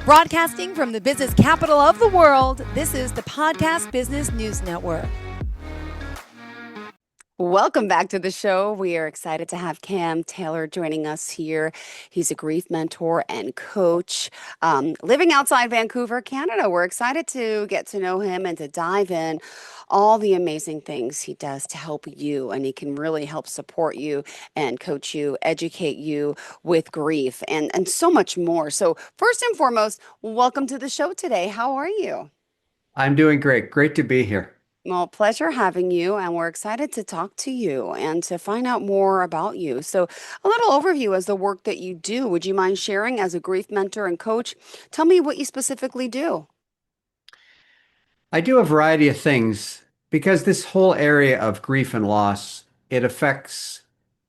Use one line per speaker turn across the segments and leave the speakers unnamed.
Broadcasting from the business capital of the world, this is the Podcast Business News Network.
Welcome back to the show. We are excited to have Cam Taylor joining us here. He's a grief mentor and coach living outside Vancouver, Canada. We're excited to get to know him and to dive in all the amazing things he does to help you. And he can really help support you and coach you, educate you with grief and so much more. So first and foremost, welcome to the show today. How are you?
I'm doing great. Great to be here.
Well, pleasure having you, and we're excited to talk to you and to find out more about you. So, a little overview as the work that you do. Would you mind sharing as a grief mentor and coach? Tell me what you specifically do.
I do a variety of things because this whole area of grief and loss, it affects,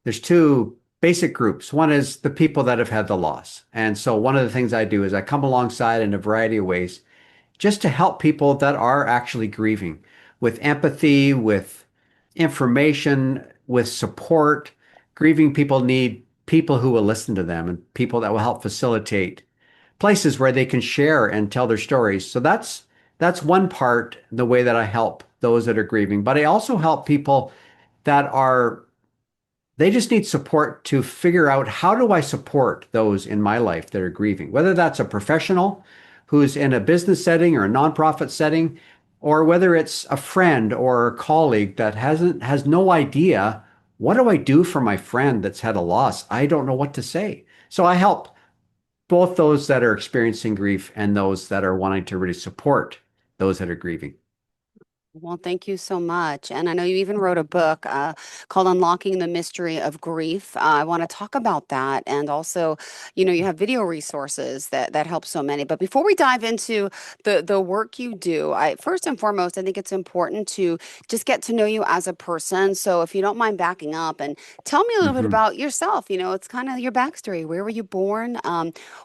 there's two basic groups. One is the people that have had the loss. And so one of the things I do is I come alongside in a variety of ways just to help people that are actually grieving with empathy, with information, with support. Grieving people need people who will listen to them and people that will help facilitate places where they can share and tell their stories. So that's one part, the way that I help those that are grieving. But I also help people that are they just need support to figure out, how do I support those in my life that are grieving, whether that's a professional who's in a business setting or a nonprofit setting, or whether it's a friend or a colleague that has no idea, what do I do for my friend that's had a loss? I don't know what to say. So I help both those that are experiencing grief and those that are wanting to really support those that are grieving.
Well, thank you so much. And I know you even wrote a book called Unlocking the Mystery of Grief. I want to talk about that. And also, you have video resources that help so many. But before we dive into the work you do, first and foremost, I think it's important to just get to know you as a person. So if you don't mind backing up and tell me a little bit
Mhm.
about yourself, it's kind of your backstory. Where were you born?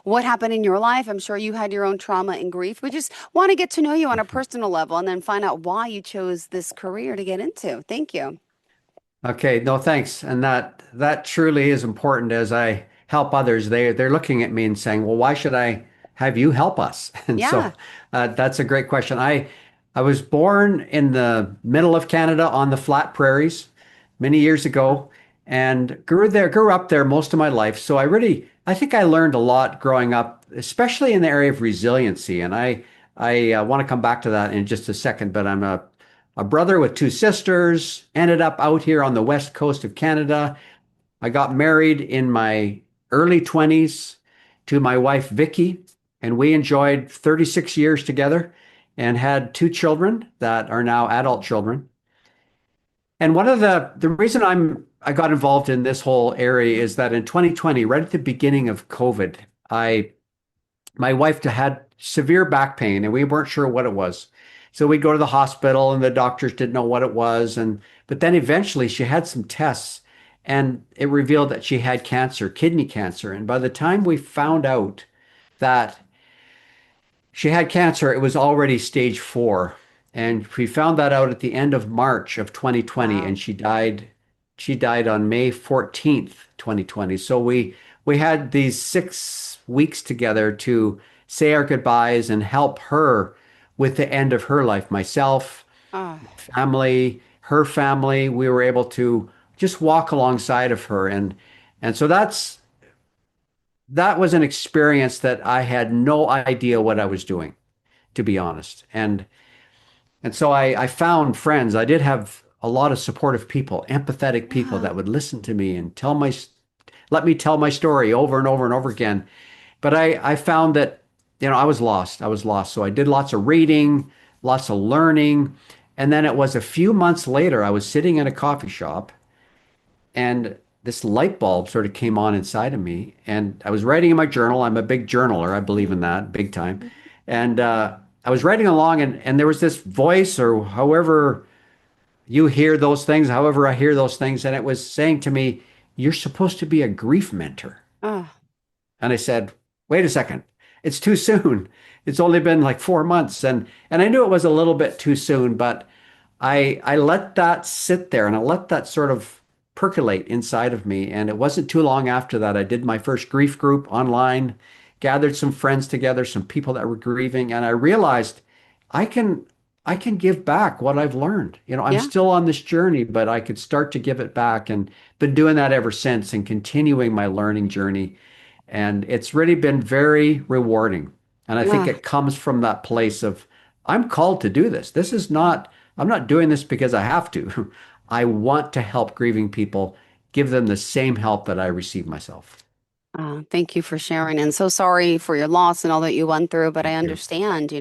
What happened in your life? I'm sure you had your own trauma and grief. We just want to get to know you on a personal level and then find out why you chose this career to get into. Thank you.
Okay, no, thanks. And that truly is important as I help others. They're looking at me and saying, "Well, why should I have you help us?" And so
Yeah.
that's a great question. I was born in the middle of Canada on the flat prairies many years ago and grew up there most of my life. So I think I learned a lot growing up, especially in the area of resiliency. And I want to come back to that in just a second, but I'm a brother with two sisters, ended up out here on the west coast of Canada. I got married in my early 20s to my wife, Vicky, and we enjoyed 36 years together and had two children that are now adult children. And one of the reason I got involved in this whole area is that in 2020, right at the beginning of COVID, I my wife had severe back pain and we weren't sure what it was. So we'd go to the hospital and the doctors didn't know what it was. But then eventually she had some tests and it revealed that she had cancer, kidney cancer. And by the time we found out that she had cancer, it was already stage 4. And we found that out at the end of March of 2020
Wow.
and she died on May 14th, 2020. So we had these 6 weeks together to say our goodbyes and help her with the end of her life. Myself,
Oh,
family, her family, we were able to just walk alongside of her. And so that was an experience that I had no idea what I was doing, to be honest. And so I found friends. I did have a lot of supportive people, empathetic people
yeah.
that would listen to me and let me tell my story over and over and over again. But I found that, I was lost. I was lost. So I did lots of reading, lots of learning. And then it was a few months later, I was sitting in a coffee shop and this light bulb sort of came on inside of me. And I was writing in my journal. I'm a big journaler. I believe in that big time. And I was writing along and there was this voice, or however you hear those things, however I hear those things. And it was saying to me, "You're supposed to be a grief mentor."
Oh,
And I said, "Wait a second. It's too soon. It's only been like 4 months." And I knew it was a little bit too soon, but I let that sit there and I let that sort of percolate inside of me. And it wasn't too long after that I did my first grief group online, gathered some friends together, some people that were grieving, and I realized I can I can give back what I've learned. I'm
Yeah.
still on this journey, but I could start to give it back and been doing that ever since and continuing my learning journey. And it's really been very rewarding. And I think
Yeah.
it comes from that place of I'm called to do this. I'm not doing this because I have to. I want to help grieving people, give them the same help that I receive myself.
Thank you for sharing, and so sorry for your loss and all that you went through. But I
Thank you.
understand,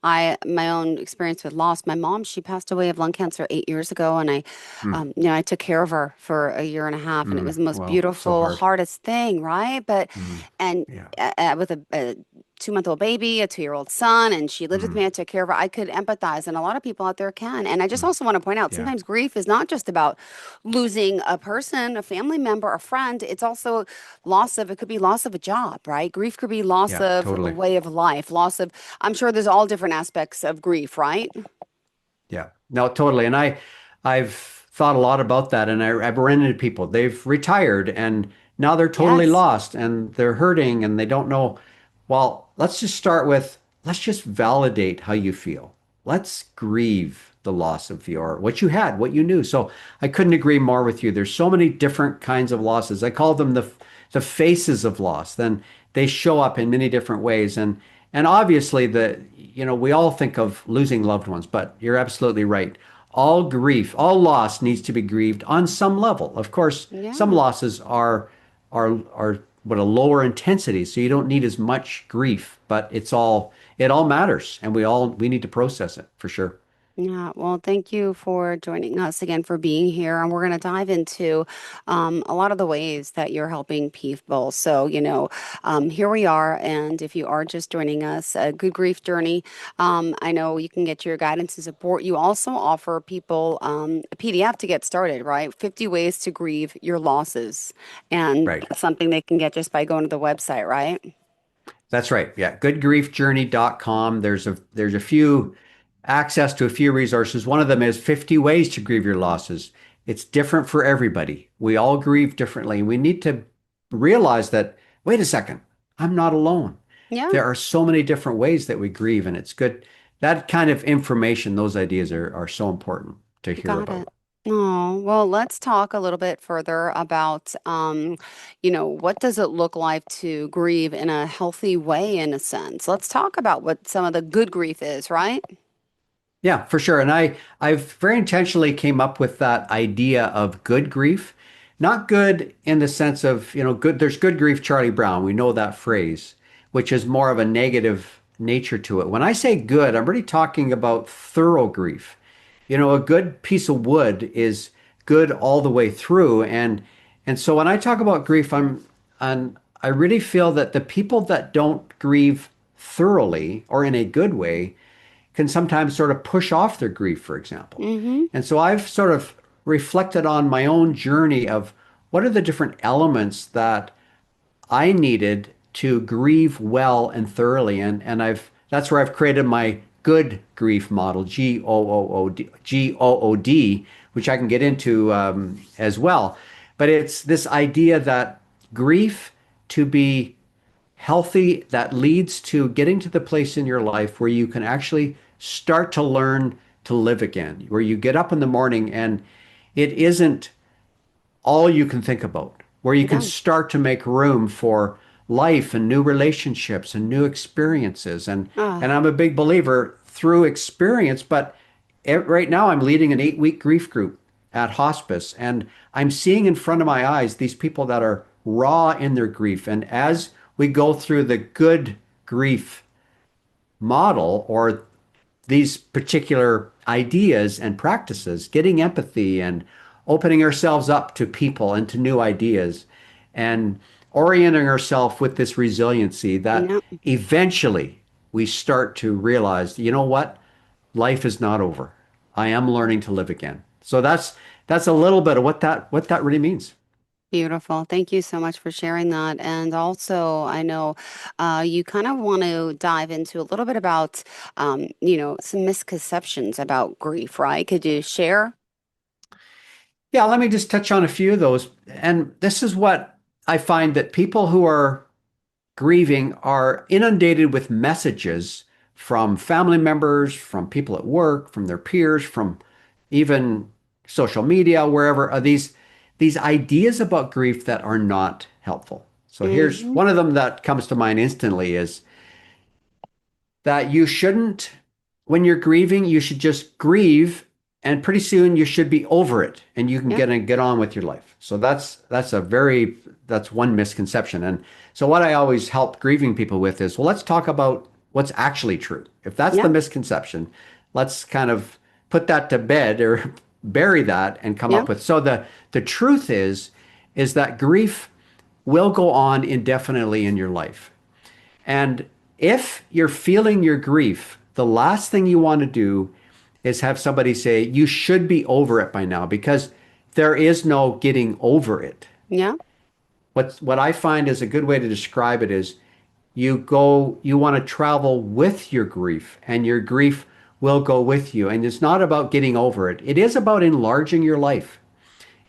my own experience with loss. My mom, she passed away of lung cancer 8 years ago, and
Mm,
I took care of her for a year and a half, and it was the most
well, so
beautiful,
hard.
hardest thing, right? But
Mm,
and
yeah.
with a 2-month-old baby, a 2-year-old son, and she lived with
Mm,
me. I took care of her. I could empathize, and a lot of people out there can. And I just also want to point out,
yeah.
sometimes grief is not just about losing a person, a family member, a friend. It's also it could be loss of a job, right? Grief could be loss
Yeah,
of a
totally.
way of life, I'm sure there's all different aspects of grief, right?
Yeah, no, totally. And I've thought a lot about that, and I've run into people. They've retired, and now they're totally
Yes.
lost, and they're hurting, and they don't know. Well, let's just start with let's just validate how you feel. Let's grieve the loss of your what you had, what you knew. So I couldn't agree more with you. There's so many different kinds of losses. I call them the faces of loss. Then they show up in many different ways, and obviously we all think of losing loved ones, but you're absolutely right. All grief, all loss needs to be grieved on some level. Of course, some
Yeah.
losses are what a lower intensity, so you don't need as much grief, but it all matters, and we need to process it for sure.
Yeah, well, thank you for joining us again, for being here. And we're going to dive into a lot of the ways that you're helping people. So, here we are. And if you are just joining us, a Good Grief Journey, I know you can get your guidance and support. You also offer people a PDF to get started, right? 50 ways to grieve your losses. And
Right.
that's something they can get just by going to the website, right?
That's right. Yeah. Goodgriefjourney.com. There's a few access to a few resources. One of them is 50 ways to grieve your losses. It's different for everybody. We all grieve differently. We need to realize that, wait a second, I'm not alone.
Yeah.
There are so many different ways that we grieve, and it's good. That kind of information, those ideas are so important to hear
Got it.
about.
Oh, well, let's talk a little bit further about, what does it look like to grieve in a healthy way, in a sense? Let's talk about what some of the good grief is, right?
Yeah, for sure. And I've very intentionally came up with that idea of good grief. Not good in the sense of, good, there's good grief, Charlie Brown. We know that phrase, which is more of a negative nature to it. When I say good, I'm really talking about thorough grief. A good piece of wood is good all the way through. And so when I talk about grief, I really feel that the people that don't grieve thoroughly or in a good way can sometimes sort of push off their grief, for example.
Mm-hmm.
And so I've sort of reflected on my own journey of what are the different elements that I needed to grieve well and thoroughly. And that's where I've created my good grief model, GOOD, which I can get into as well. But it's this idea that grief to be healthy that leads to getting to the place in your life where you can actually start to learn to live again, where you get up in the morning and it isn't all you can think about, where you can
Yeah.
start to make room for life and new relationships and new experiences. And
Ah,
I'm a big believer through experience, but right now I'm leading an 8-week grief group at hospice, and I'm seeing in front of my eyes these people that are raw in their grief. And as we go through the good grief model or these particular ideas and practices, getting empathy and opening ourselves up to people and to new ideas and orienting ourselves with this resiliency that
yeah.
eventually we start to realize, you know what? Life is not over. I am learning to live again. So that's a little bit of what that really means.
Beautiful. Thank you so much for sharing that. And also, I know you kind of want to dive into a little bit about, some misconceptions about grief, right? Could you share?
Yeah, let me just touch on a few of those. And this is what I find that people who are grieving are inundated with messages from family members, from people at work, from their peers, from even social media, wherever, are these ideas about grief that are not helpful. So here's
Hmm.
one of them that comes to mind instantly is that you shouldn't, when you're grieving, you should just grieve, and pretty soon you should be over it, and you can
Yep.
get on with your life. So that's one misconception. And so what I always help grieving people with is, well, let's talk about what's actually true. If that's the
Yep.
misconception, let's kind of put that to bed or bury that and come up
Yep.
with. So the truth is that grief will go on indefinitely in your life. And if you're feeling your grief, the last thing you want to do is have somebody say, you should be over it by now, because there is no getting over it.
Yeah.
What I find is a good way to describe it is you want to travel with your grief, and your grief will go with you. And it's not about getting over it. It is about enlarging your life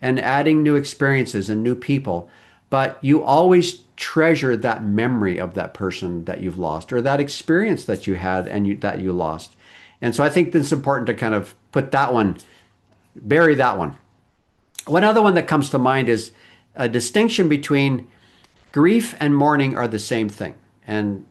and adding new experiences and new people. But you always treasure that memory of that person that you've lost, or that experience that you had and that you lost. And so I think it's important to kind of put that one, bury that one. One other one that comes to mind is a distinction between grief and mourning are the same thing. And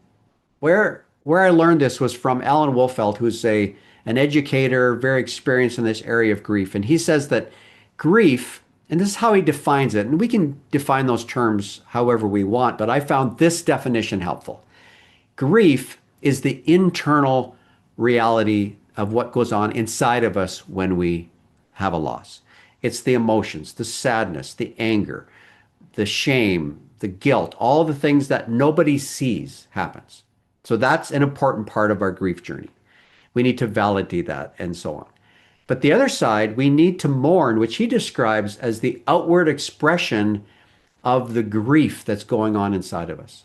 where I learned this was from Alan Wolfelt, who's a an educator, very experienced in this area of grief. And he says that grief, and this is how he defines it, and we can define those terms however we want, but I found this definition helpful. Grief is the internal reality of what goes on inside of us when we have a loss. It's the emotions, the sadness, the anger, the shame, the guilt, all the things that nobody sees happens. So that's an important part of our grief journey. We need to validate that and so on. But the other side, we need to mourn, which he describes as the outward expression of the grief that's going on inside of us.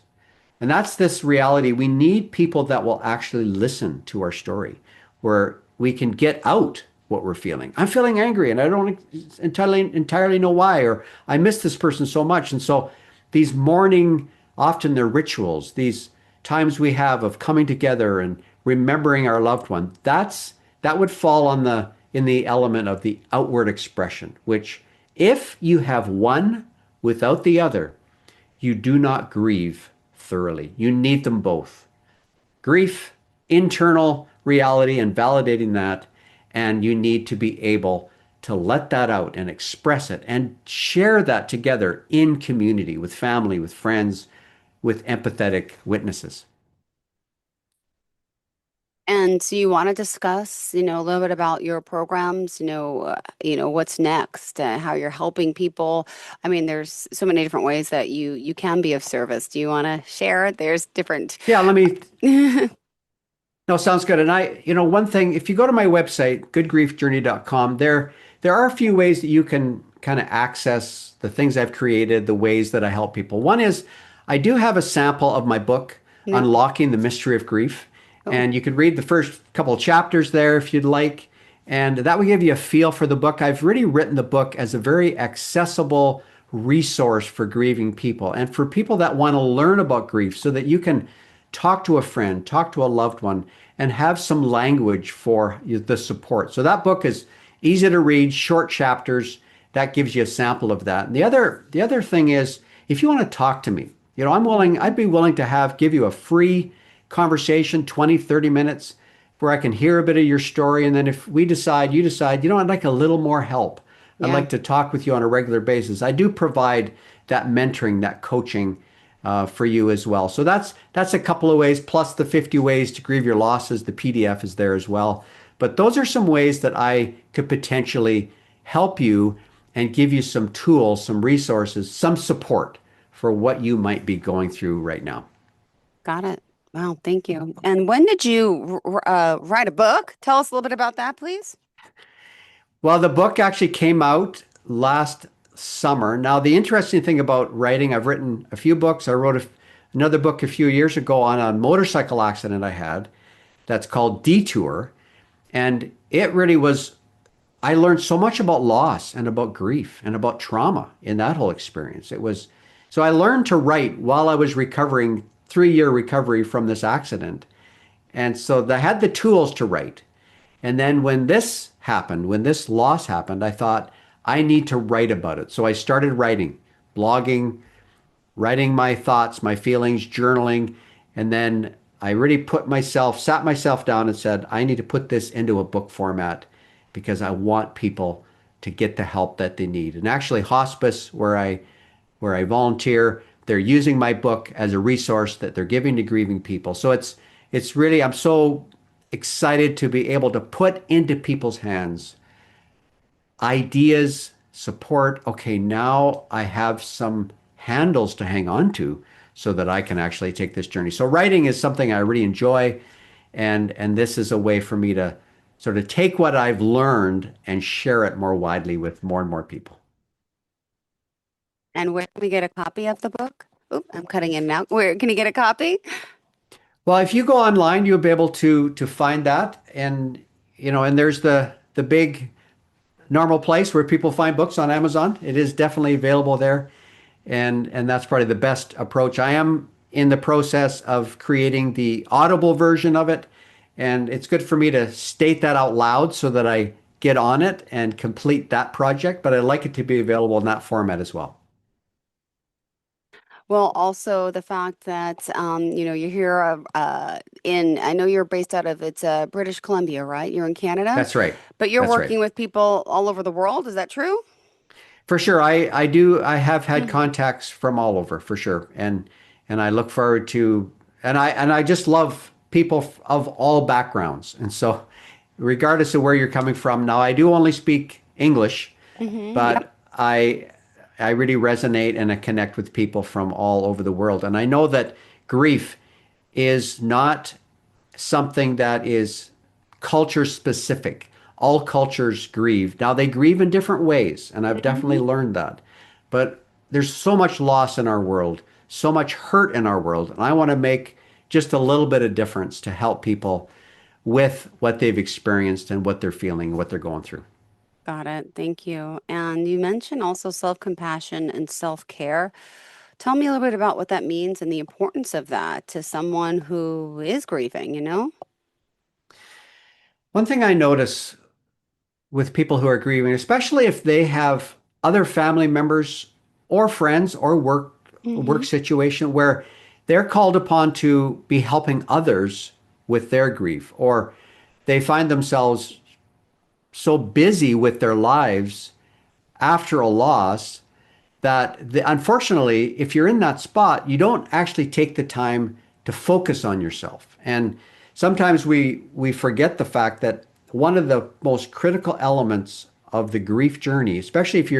And that's this reality. We need people that will actually listen to our story, where we can get out what we're feeling. I'm feeling angry and I don't entirely know why, or I miss this person so much. And so these mourning, often they're rituals, these times we have of coming together and remembering our loved one, that would fall on the in the element of the outward expression, which if you have one without the other, you do not grieve thoroughly. You need them both. Grief, internal reality, and validating that. And you need to be able to let that out and express it and share that together in community, with family, with friends, with empathetic witnesses.
And so you want to discuss, a little bit about your programs, what's next, how you're helping people. I mean, there's so many different ways that you can be of service. Do you want to share? There's different.
Yeah, no, sounds good. And one thing, if you go to my website, goodgriefjourney.com, there are a few ways that you can kind of access the things I've created, the ways that I help people. One is I do have a sample of my book,
Yeah.
Unlocking the Mystery of Grief.
Oh,
And you could read the first couple of chapters there if you'd like. And that will give you a feel for the book. I've really written the book as a very accessible resource for grieving people and for people that want to learn about grief, so that you can talk to a friend, talk to a loved one, and have some language for the support. So that book is easy to read, short chapters. That gives you a sample of that. And the other thing is, if you want to talk to me, I'd be willing to give you a free conversation, 20, 30 minutes, where I can hear a bit of your story. And then if you decide, I'd like a little more help. I'd
yeah.
like to talk with you on a regular basis. I do provide that mentoring, that coaching for you as well. So that's a couple of ways, plus the 50 ways to grieve your losses. The PDF is there as well. But those are some ways that I could potentially help you and give you some tools, some resources, some support for what you might be going through right now.
Got it. Wow, thank you. And when did you write a book? Tell us a little bit about that, please.
Well, the book actually came out last summer. Now, the interesting thing about writing, I've written a few books. I wrote another book a few years ago on a motorcycle accident I had that's called Detour. And it really was, I learned so much about loss and about grief and about trauma in that whole experience. So I learned to write while I was recovering 3-year recovery from this accident. And so I had the tools to write. And then when this happened, when this loss happened, I thought, I need to write about it. So I started writing, blogging, writing my thoughts, my feelings, journaling. And then I really sat myself down and said, I need to put this into a book format because I want people to get the help that they need. And actually, hospice, where I volunteer, they're using my book as a resource that they're giving to grieving people. So it's really, I'm so excited to be able to put into people's hands ideas, support. Okay, now I have some handles to hang on to so that I can actually take this journey. So writing is something I really enjoy, and this is a way for me to sort of take what I've learned and share it more widely with more and more people.
And where can we get a copy of the book? Oop, I'm cutting in now. Where can you get a copy?
Well, if you go online, you'll be able to find that, and and there's the big normal place where people find books on Amazon. It is definitely available there, and that's probably the best approach. I am in the process of creating the Audible version of it, and it's good for me to state that out loud so that I get on it and complete that project. But I'd like it to be available in that format as well.
Well, also the fact that you're here I know you're based out of British Columbia, right? You're in Canada,
That's right.
but you're
That's right.
working with people all over the world. Is that true?
For sure. I have had contacts from all over for sure. And I look forward to and I just love people of all backgrounds. And so regardless of where you're coming from, now I do only speak English,
Yep.
but I really resonate and I connect with people from all over the world. And I know that grief is not something that is culture specific. All cultures grieve. Now, they grieve in different ways, and I've definitely
Hmm.
learned that. But there's so much loss in our world, so much hurt in our world, and I want to make just a little bit of difference to help people with what they've experienced and what they're feeling, what they're going through.
Got it. Thank you. And you mentioned also self-compassion and self-care. Tell me a little bit about what that means and the importance of that to someone who is grieving, you know?
One thing I notice with people who are grieving, especially if they have other family members or friends or work
Hmm.
situation where they're called upon to be helping others with their grief, or they find themselves so busy with their lives after a loss that unfortunately, if you're in that spot, you don't actually take the time to focus on yourself. And sometimes we forget the fact that one of the most critical elements of the grief journey, especially if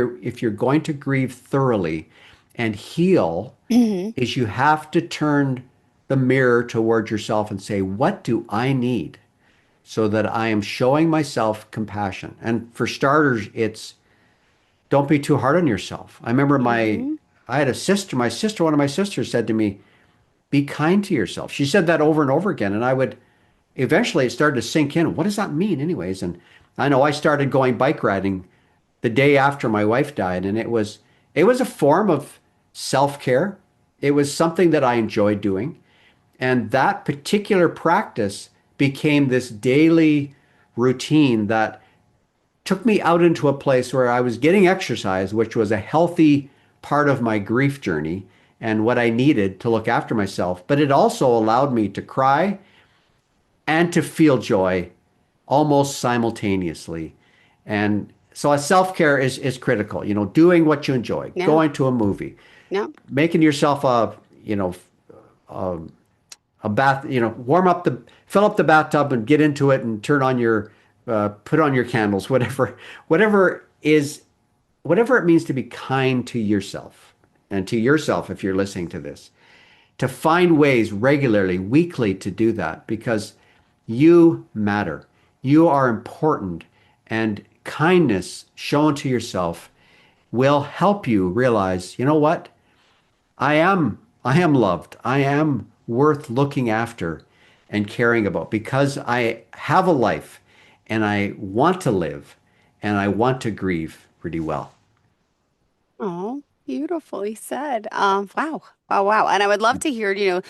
you're going to grieve thoroughly and heal,
Hmm.
is you have to turn the mirror toward yourself and say, what do I need so that I am showing myself compassion? And for starters, it's don't be too hard on yourself. I remember
Hmm.
I had a sister, one of my sisters said to me, be kind to yourself. She said that over and over again. And eventually it started to sink in. What does that mean, anyways? And I know I started going bike riding the day after my wife died. And it was a form of self-care. It was something that I enjoyed doing. And that particular practice became this daily routine that took me out into a place where I was getting exercise, which was a healthy part of my grief journey and what I needed to look after myself. But it also allowed me to cry and to feel joy almost simultaneously. And so self-care is critical, doing what you enjoy,
Yeah.
going to a movie,
Yeah.
making yourself a bath, fill up the bathtub and get into it and put on your candles, whatever is, whatever it means to be kind to yourself and to yourself if you're listening to this, to find ways regularly, weekly to do that because you matter. You are important, and kindness shown to yourself will help you realize, you know what? I am loved. I am worth looking after and caring about because I have a life and I want to live and I want to grieve pretty well.
Oh. Beautifully said. Wow. Wow, wow. And I would love to hear,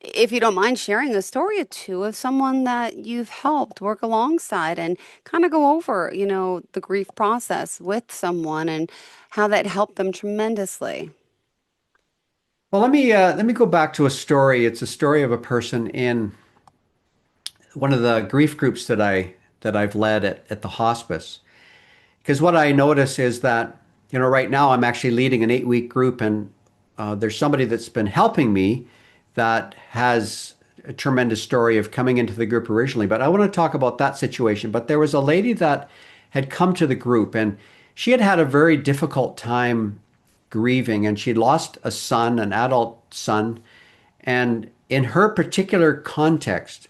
if you don't mind sharing a story or two of someone that you've helped work alongside and kind of go over, the grief process with someone and how that helped them tremendously.
Well, let me go back to a story. It's a story of a person in one of the grief groups that I've led at the hospice. Because what I notice is that, right now I'm actually leading an 8-week group, and there's somebody that's been helping me that has a tremendous story of coming into the group originally. But I want to talk about that situation. But there was a lady that had come to the group, and she had had a very difficult time grieving, and she'd lost a son, an adult son. And in her particular context,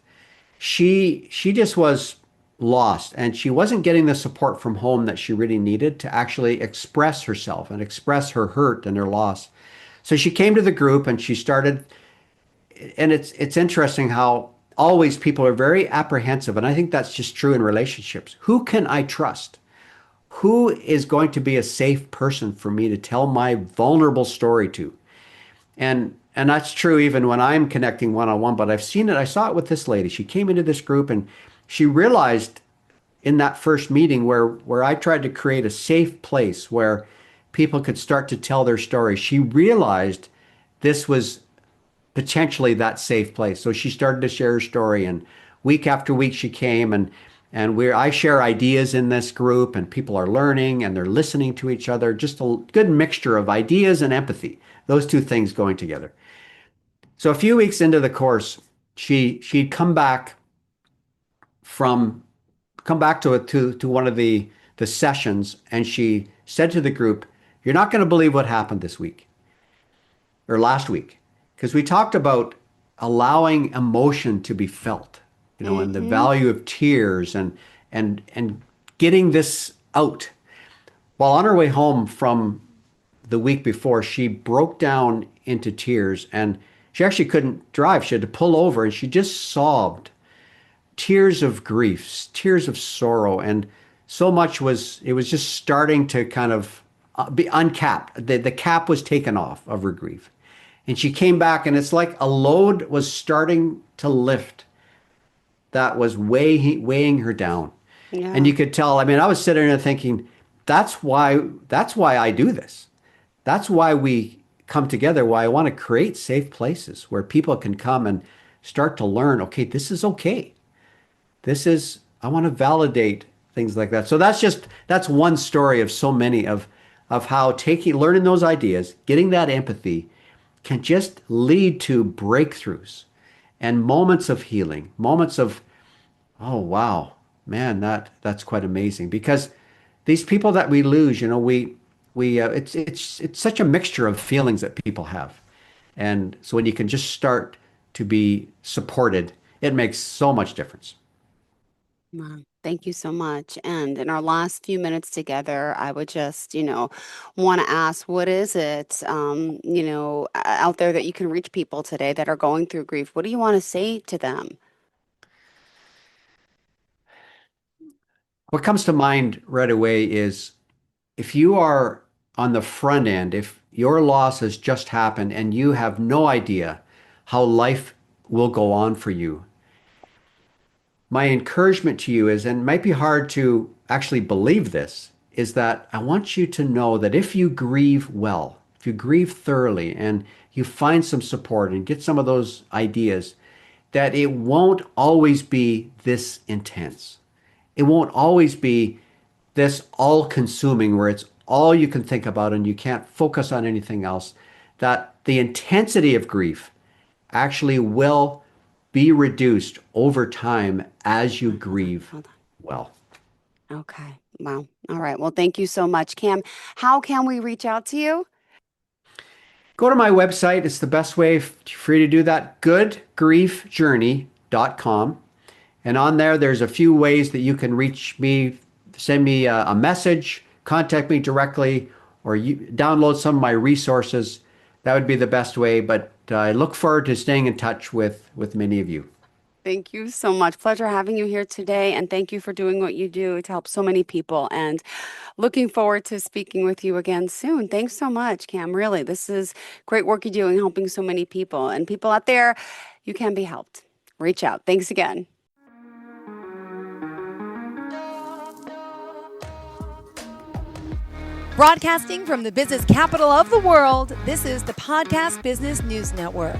she just was lost, and she wasn't getting the support from home that she really needed to actually express herself and express her hurt and her loss. So she came to the group and she started, and it's interesting how always people are very apprehensive, and I think that's just true in relationships. Who can I trust? Who is going to be a safe person for me to tell my vulnerable story to? And that's true even when I'm connecting one on one, but I've seen it. I saw it with this lady. She came into this group and she realized in that first meeting where I tried to create a safe place where people could start to tell their story. She realized this was potentially that safe place. So she started to share her story, and week after week she came, and I share ideas in this group, and people are learning and they're listening to each other. Just a good mixture of ideas and empathy. Those two things going together. So a few weeks into the course, she'd from come back to one of the sessions, and she said to the group, "You're not going to believe what happened this week or last week," because we talked about allowing emotion to be felt, and the
Mm-hmm.
value of tears and getting this out. While on her way home from the week before, she broke down into tears, and she actually couldn't drive. She had to pull over, and she just sobbed tears of grief, tears of sorrow, and so much was it was just starting to kind of be uncapped. The cap was taken off of her grief. And she came back, and it's like a load was starting to lift that was weighing her down. And
Yeah.
you could tell, I mean, I was sitting there thinking, that's why I do this. That's why we come together, why I want to create safe places where people can come and start to learn, okay, this is okay. I want to validate things like that. So that's one story of so many of how learning those ideas, getting that empathy can just lead to breakthroughs and moments of healing, moments of, oh wow, man, that's quite amazing. Because these people that we lose, we it's such a mixture of feelings that people have. And so when you can just start to be supported, it makes so much difference.
Wow. Thank you so much. And in our last few minutes together, I would just, want to ask, what is it, out there that you can reach people today that are going through grief? What do you want to say to them?
What comes to mind right away is if you are on the front end, if your loss has just happened and you have no idea how life will go on for you, my encouragement to you is, and it might be hard to actually believe this, is that I want you to know that if you grieve well, if you grieve thoroughly and you find some support and get some of those ideas, that it won't always be this intense. It won't always be this all consuming where it's all you can think about and you can't focus on anything else. That the intensity of grief actually will be reduced over time as you
Hold on,
grieve
hold
well.
on. Okay. Wow. All right. Well, thank you so much, Cam. How can we reach out to you?
Go to my website. It's the best way for you to do that, goodgriefjourney.com. And on there, there's a few ways that you can reach me, send me a message, contact me directly, or download some of my resources. That would be the best way. But I look forward to staying in touch with many of you.
Thank you so much. Pleasure having you here today. And thank you for doing what you do to help so many people. And looking forward to speaking with you again soon. Thanks so much, Cam. Really, this is great work you're doing, helping so many people. And people out there, you can be helped. Reach out. Thanks again.
Broadcasting from the business capital of the world, this is the Podcast Business News Network.